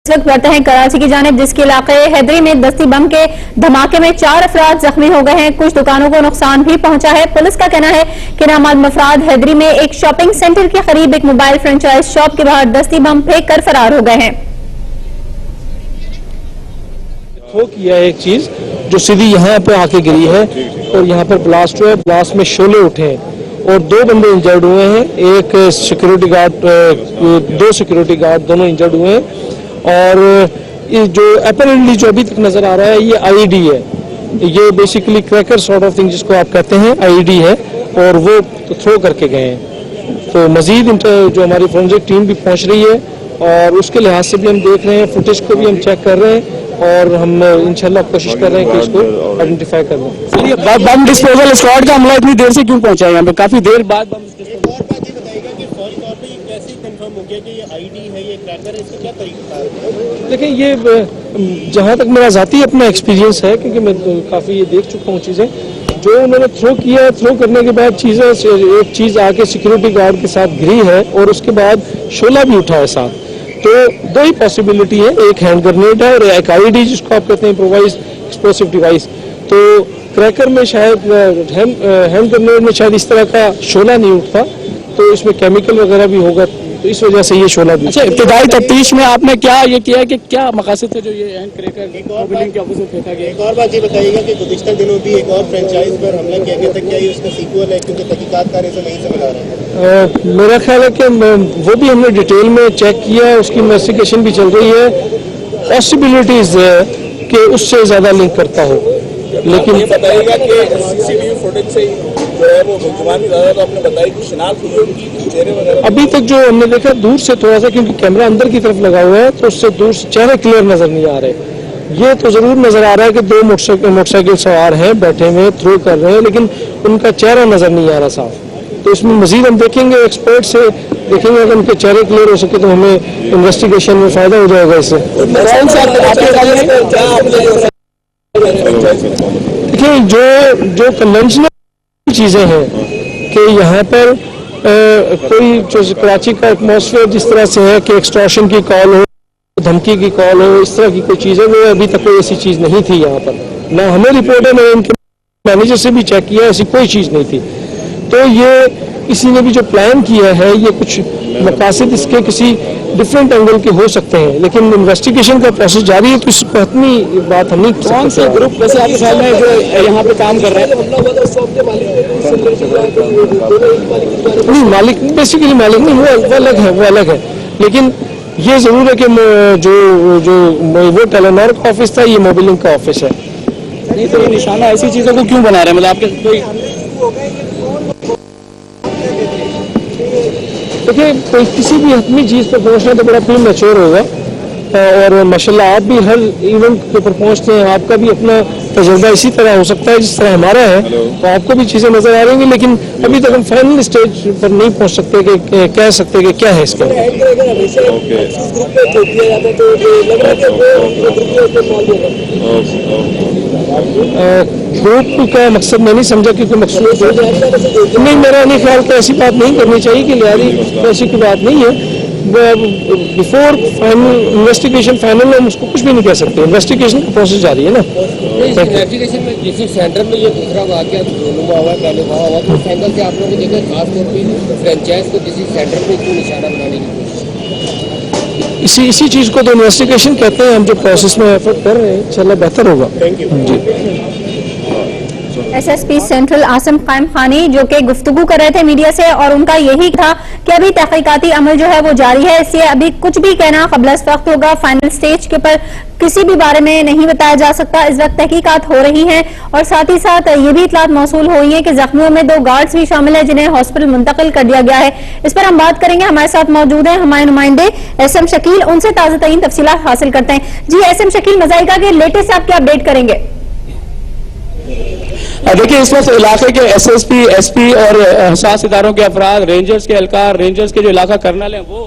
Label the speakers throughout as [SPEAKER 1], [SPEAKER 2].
[SPEAKER 1] اس وقت بڑھتے ہیں کراچی کی جانب، جس کے علاقے حیدری میں دستی بم کے دھماکے میں 4 افراد زخمی ہو گئے ہیں۔ کچھ دکانوں کو نقصان بھی پہنچا ہے۔ پولیس کا کہنا ہے کہ نامعلوم افراد حیدری میں ایک شاپنگ سینٹر کے قریب ایک موبائل فرنچائز شاپ کے باہر دستی بم پھینک کر فرار ہو گئے ہیں۔
[SPEAKER 2] کیا ایک چیز جو سیدھی یہاں پہ آ کے گری ہے اور یہاں پر بلاسٹ ہوا ہے، بلاسٹ میں شعلے اٹھے ہیں اور 2 بندے انجرڈ ہوئے ہیں، ایک سیکیورٹی گارڈ، 2 سیکیورٹی گارڈ دونوں انجرڈ ہوئے ہیں۔ اور یہ جو اپیرنٹلی جو ابھی تک نظر آ رہا ہے یہ آئی ڈی ہے، یہ basically cracker sort of thing جس کو آپ کہتے ہیں، آئی ڈی ہے اور وہ تھرو کر کے گئے ہیں۔ تو مزید جو ہماری فورنزک ٹیم بھی پہنچ رہی ہے اور اس کے لحاظ سے بھی ہم دیکھ رہے ہیں، فوٹیج کو بھی ہم چیک کر رہے ہیں اور ہم انشاءاللہ کوشش کر رہے ہیں کہ اس کو آئیڈینٹیفائی کر لیں۔
[SPEAKER 3] بم ڈسپوزل اسکواڈ کا عملہ اتنی دیر سے کیوں پہنچا ہے یہاں پہ؟ کافی دیر بعد بم
[SPEAKER 2] دیکھیں، یہ جہاں تک میرا ذاتی اپنا ایکسپیرینس ہے، کیونکہ میں کافی یہ دیکھ چکا ہوں چیزیں، جو انہوں نے تھرو کیا، تھرو کرنے کے بعد ایک چیز آ کے سیکیورٹی گارڈ کے ساتھ گری ہے اور اس کے بعد شعلہ بھی اٹھا ہے ساتھ۔ تو 2 ہی پاسبلٹی ہے، ایک ہینڈ گرنیڈ ہے اور ایک آئی ڈی جس کو آپ کہتے ہیں امپرووائز ایکسپلوسیو ڈیوائس۔ تو کریکر میں شاید ہینڈ گرنیڈ میں شاید اس طرح کا شعلہ نہیں اٹھتا، تو اس میں کیمیکل وغیرہ بھی ہوگا، تو اس وجہ سے یہ شعلہ بھی۔
[SPEAKER 3] اچھا، ابتدائی تفتیش میں آپ نے کیا یہ کیا ہے کہ کیا مقاصد تھے جو یہ ہینڈ کریکر بلڈنگ کے آفس میں پھینکا گیا؟
[SPEAKER 4] ایک اور بات یہ بتائیے گا کہ گزشتہ دنوں بھی ایک اور فرینچائز پر حملہ کیا گیا تھا، کیا یہ اس کا سیکوئل ہے؟ کیونکہ تحقیقات کار اسے نہیں سمجھ آ رہا ہے۔
[SPEAKER 2] میرا خیال ہے کہ وہ بھی ہم نے ڈیٹیل میں چیک کیا ہے، اس کی انویسٹیگیشن بھی چل رہی ہے، پاسبلٹیز ہے کہ اس سے زیادہ لنک کرتا ہو، لیکن
[SPEAKER 5] یہ بتائیے گا کہ سی سی ٹی وی فوٹیج سے جو ہے وہ ملزمان زیادہ تو آپ نے بتائی کہ شناخت ہوئی ان کی چہرے وغیرہ؟
[SPEAKER 2] ابھی تک جو ہم نے دیکھا دور سے تھوڑا سا، کیونکہ کیمرہ اندر کی طرف لگا ہوا ہے تو اس سے دور سے چہرے کلیئر نظر نہیں آ رہے۔ یہ تو ضرور نظر آ رہا ہے کہ 2 موٹر سائیکل سوار ہیں، بیٹھے ہوئے تھرو کر رہے ہیں، لیکن ان کا چہرہ نظر نہیں آ رہا صاف۔ تو اس میں مزید ہم دیکھیں گے، ایکسپرٹ سے دیکھیں گے، اگر ان کے چہرے کلیئر ہو سکے تو ہمیں انویسٹیگیشن میں فائدہ ہو جائے گا اس سے۔ دیکھیں، جو کنونشنل چیزیں ہیں کہ یہاں پر کوئی جو کراچی کا ایٹماسفیئر جس طرح سے ہے کہ ایکسٹورشن کی کال ہو، دھمکی کی کال ہو، اس طرح کی کوئی چیزیں، وہ ابھی تک کوئی ایسی چیز نہیں تھی یہاں پر، نہ ہمیں رپورٹ ہے، نہ ان کے مینیجر سے بھی چیک کیا، ایسی کوئی چیز نہیں تھی۔ تو یہ کسی نے بھی جو پلان کیا ہے، یہ کچھ مقاصد اس کے کسی ڈفرینٹ اینگل کے ہو سکتے ہیں، لیکن انویسٹیگیشن کا پروسیس جاری ہے، تو اس پر حتمی بات ہم نہیں کر سکتے۔
[SPEAKER 3] کون سے گروپ ویسے آپ کے خیال میں جو یہاں پہ کام کر رہے ہیں؟
[SPEAKER 2] نہیں، مالک بیسیکلی مالک نہیں، وہ الگ ہے، لیکن یہ ضرور ہے کہ جو وہ ٹیلینور کا آفس تھا، یہ موبلنگ کا آفس ہے۔
[SPEAKER 3] نہیں تو یہ نشانہ ایسی چیزوں کو کیوں بنا رہے ہیں؟ مطلب آپ کے کوئی
[SPEAKER 2] دیکھیں، کوئی کسی بھی حتمی چیز پر پہنچنا تو بڑا پری میچور ہوگا، اور ماشاءاللہ آپ بھی ہر ایونٹ کے اوپر پہنچتے ہیں، آپ کا بھی اپنا تجربہ اسی طرح ہو سکتا ہے جس طرح ہمارا ہے، تو آپ کو بھی چیزیں نظر آ رہی ہیں، لیکن ابھی تک ہم فائنل اسٹیج پر نہیں پہنچ سکتے کہ کہہ سکتے کہ کیا ہے اس کا۔ گروپ کا مقصد میں نہیں سمجھا، کیونکہ مقصود نہیں، میرا نہیں خیال کہ ایسی بات نہیں کرنی چاہیے کہ لہٰذا ایسی کوئی بات نہیں ہے۔ بیفور فائنل انویسٹیگیشن فائنل ہم اس کو کچھ بھی نہیں کہہ سکتے، انویسٹیگیشن کا پروسیس جاری ہے نا۔
[SPEAKER 6] انویسٹیگیشن میں کسی سینٹر میں یہ دوسرا واقعہ رونما ہوا ہے، پہلے وہاں ہوا، تو اس اینگل سے آپ لوگوں نے دیکھا خاص طور پہ فرینچائز کو کسی سینٹر میں کیوں نشانہ بنانے کی کوشش؟
[SPEAKER 2] اسی چیز کو تو انویسٹیگیشن کہتے ہیں، ہم جو پروسیس میں ایفرٹ کر رہے ہیں انشاءاللہ بہتر ہوگا۔ جی۔
[SPEAKER 1] S S P central Asim Qaim Khani جو کہ گفتگو کر رہے تھے میڈیا سے، اور ان کا یہی تھا کہ ابھی تحقیقاتی عمل جو ہے وہ جاری ہے، اس لیے ابھی کچھ بھی کہنا قبل از وقت ہوگا، فائنل سٹیج کے پر کسی بھی بارے میں نہیں بتایا جا سکتا۔ اس وقت تحقیقات ہو رہی ہیں، اور ساتھ ہی ساتھ یہ بھی اطلاعات موصول ہوئی ہیں کہ زخمیوں میں 2 گارڈز بھی شامل ہیں جنہیں ہاسپٹل منتقل کر دیا گیا ہے۔ اس پر ہم بات کریں گے، ہمارے ساتھ موجود ہیں ہمارے نمائندے ایس ایم شکیل، ان سے تازہ ترین تفصیلات حاصل کرتے ہیں۔ جی ایس ایم شکیل، مزائقہ کے لیٹسٹ آپ کیا اپڈیٹ کریں گے؟
[SPEAKER 3] دیکھیں، اس وقت علاقے کے ایس ایس پی، ایس پی اور حساس اداروں کے افراد، رینجرز کے اہلکار، رینجرز کے جو علاقہ کرنل ہیں، وہ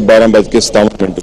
[SPEAKER 7] 12:57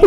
[SPEAKER 1] 2